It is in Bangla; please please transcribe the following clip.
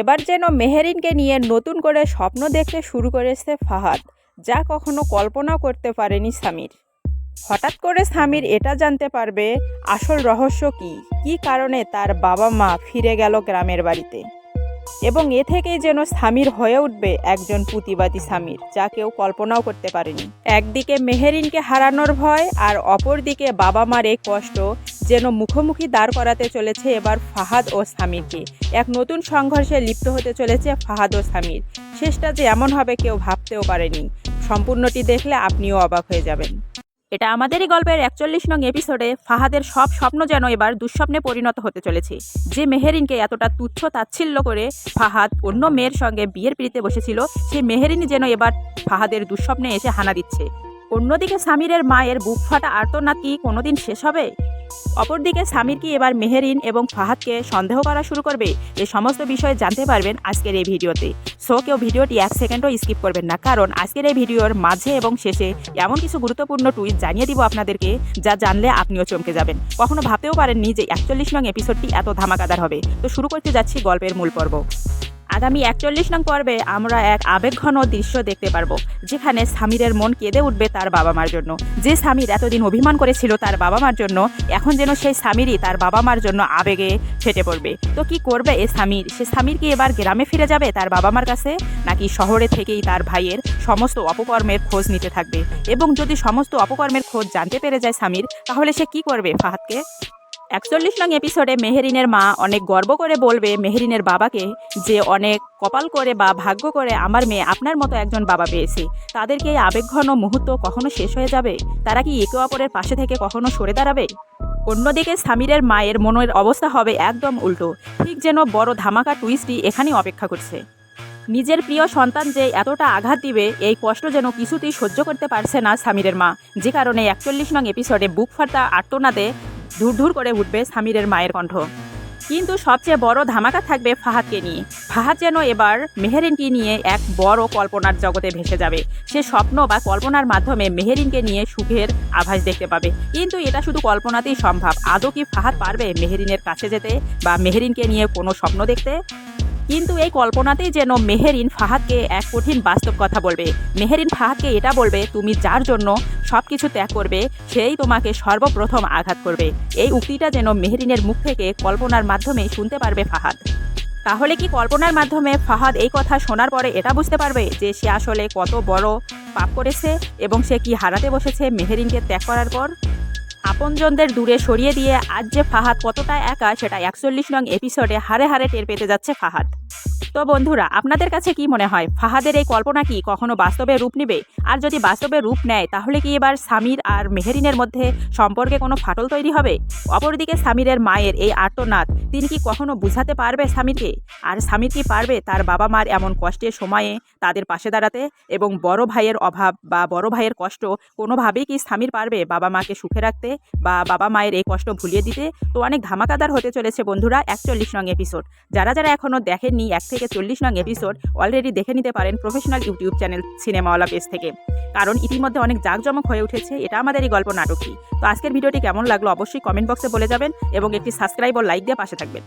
এবার যেন মেহেরিনকে নিয়ে নতুন করে স্বপ্ন দেখতে শুরু করেছে ফাহাদ, যা কখনো কল্পনাও করতে পারেনি সামির। হঠাৎ করে সামির এটা জানতে পারবে আসল রহস্য কী কারণে তার বাবা মা ফিরে গেল গ্রামের বাড়িতে, এবং এ থেকেই যেন সামির হয়ে উঠবে একজন প্রতিবাদী সামির, যা কেউ কল্পনাও করতে পারেনি। একদিকে মেহেরিনকে হারানোর ভয়, আর অপরদিকে বাবা মার এই কষ্ট যেন মুখোমুখি দাঁড় করাতে চলেছে এবার ফাহাদ ও সামিরকে। এক নতুন সংঘর্ষে লিপ্ত হতে চলেছে ফাহাদ ও সামির। শেষটা যে এমন হবে কেউ ভাবতেও পারেনি। সম্পূর্ণটি দেখলে আপনিও অবাক হয়ে যাবেন। এটা আমাদেরই গল্পের ৪১ নং এপিসোডে ফাহাদের সব স্বপ্ন যেন এবার দুঃস্বপ্নে পরিণত হতে চলেছে। যে মেহেরিনকে এতটা তুচ্ছ তাচ্ছিল্য করে ফাহাদ অন্য মেয়ের সঙ্গে বিয়ের পিড়িতে বসেছিল, সেই মেহেরিনই যেন এবার ফাহাদের দুঃস্বপ্নে এসে হানা দিচ্ছে। অন্যদিকে সামিরের মায়ের বুক ফাটা আর্তনাদ কি কোনোদিন শেষ হবে? অপরদিকে সামির কি এবার মেহেরিন এবং ফাহাদকে সন্দেহ করা শুরু করবে? এই সমস্ত বিষয়ে জানতে পারবেন আজকের এই ভিডিওতে। সো কেউ ভিডিওটি 1 সেকেন্ডও স্কিপ করবেন না, কারণ আজকের এই ভিডিওর মাঝে এবং শেষে এমন কিছু গুরুত্বপূর্ণ টুইট জানিয়ে দিব আপনাদেরকে, যা জানলে আপনিও চমকে যাবেন। কখনো ভাবতেও পারেননি যে ৪১ নং এপিসোডটি এত ধামাকাদার হবে। তো শুরু করতে যাচ্ছি গল্পের মূল পর্ব। আগামী ৪১ নং পর্বে আমরা এক আবেগঘন দৃশ্য দেখতে পারবো, যেখানে সামিরের মন কেঁদে উঠবে তার বাবা মার জন্য। যে সামির এতদিন অভিমান করেছিল তার বাবা মার জন্য, এখন যেন সেই সামিরই তার বাবা মার জন্য আবেগে ফেটে পড়বে। তো কি করবে এ সামির? সে সামির কি এবার গ্রামে ফিরে যাবে তার বাবা মার কাছে, নাকি শহরে থেকেই তার ভাইয়ের সমস্ত অপকর্মের খোঁজ নিতে থাকবে? এবং যদি সমস্ত অপকর্মের খোঁজ জানতে পেরে যায় সামির, তাহলে সে কি করবে ফাহাদকে? ৪১ নং এপিসোডে মেহেরিনের মা অনেক গর্ব করে বলবে মেহেরিনের বাবাকে যে অনেক কপাল করে বা ভাগ্য করে আমার মেয়ে আপনার মতো একজন বাবা পেয়েছে। তাদেরকে এই আবেগঘন মুহূর্ত কখনো শেষ হয়ে যাবে? তারা কি একে অপরের পাশে থেকে কখনো সরে দাঁড়াবে? অন্যদিকে সামিরের মায়ের মনের অবস্থা হবে একদম উল্টো। ঠিক যেন বড় ধামাকা টুইস্টই এখানেই অপেক্ষা করছে। নিজের প্রিয় সন্তান যে এতটা আঘাত দিবে, এই কষ্ট যেন কিছুতেই সহ্য করতে পারছে না সামিরের মা, যে কারণে ৪১ নং এপিসোডে বুক ফাটা আর্তনাদে ধুর ধুর করে উঠবে সামিরের মায়ের কণ্ঠ। কিন্তু সবচেয়ে বড় ধামাকা থাকবে ফাহাদকে নিয়ে। ফাহাদ যেন এবার মেহেরিনকে নিয়ে এক বড় কল্পনার জগতে ভেসে যাবে। সে স্বপ্ন বা কল্পনার মাধ্যমে মেহেরিনকে নিয়ে সুখের আভাস দেখতে পাবে। কিন্তু এটা শুধু কল্পনাতেই সম্ভব। আদৌ কি ফাহাদ পারবে মেহেরিনের কাছে যেতে বা মেহেরিনকে নিয়ে কোনো স্বপ্ন দেখতে? কিন্তু এই কল্পনাতেই যেন মেহেরিন ফাহাদকে এক কঠিন বাস্তব কথা বলবে। মেহেরিন ফাহাদকে এটা বলবে, তুমি যার জন্য সব কিছু ত্যাগ করবে সেই তোমাকে সর্বপ্রথম আঘাত করবে। এই উক্তিটা যেন মেহেরিনের মুখ থেকে কল্পনার মাধ্যমে শুনতে পারবে ফাহাদ। তাহলে কি কল্পনার মাধ্যমে ফাহাদ এই কথা শোনার পরে এটা বুঝতে পারবে যে সে আসলে কত বড় পাপ করেছে এবং সে কি হারাতে বসেছে মেহেরিনকে ত্যাগ করার পর? আপনজনদের দূরে সরিয়ে দিয়ে আজ যে ফাহাদ কতটা একা, সেটা ৪১ নং এপিসোডে হারে হারে টের পেতে যাচ্ছে ফাহাদ। তো বন্ধুরা, আপনাদের কাছে কি মনে হয় ফাহাদের এই কল্পনা কি কখনো বাস্তবে রূপ নেবে? আর যদি বাস্তবে রূপ নেয়, তাহলে কি এবার সামির আর মেহেরিনের মধ্যে সম্পর্কে কোনো ফাটল তৈরি হবে? অপরদিকে সামিরের মায়ের এই আর্তনাদ, তিনি কি কখনো বুঝাতে পারবে সামিরকে? আর সামির কি পারবে তার বাবা মার এমন কষ্টের সময়ে তাদের পাশে দাঁড়াতে? এবং বড় ভাইয়ের অভাব বা বড় ভাইয়ের কষ্ট কোনোভাবেই কি সামির পারবে বাবা মাকে সুখে রাখতে বা বাবা মায়ের এই কষ্ট ভুলিয়ে দিতে? তো অনেক ধামাকাদার হতে চলেছে বন্ধুরা ৪১ নং এপিসোড। যারা যারা এখনও দেখেননি ১ থেকে ৪০ নং এপিসোড, অলরেডি দেখে নিতে পারেন প্রফেশনাল ইউটিউব চ্যানেল সিনেমাওয়ালা পেজ থেকে, কারণ ইতিমধ্যে অনেক জাঁকজমক হয়ে উঠেছে এটা আমাদেরই গল্প নাটকই। তো আজকের ভিডিওটি কেমন লাগলো অবশ্যই কমেন্ট বক্সে বলে যাবেন এবং একটি সাবস্ক্রাইব ও লাইক দিয়ে পাশে থাকবেন।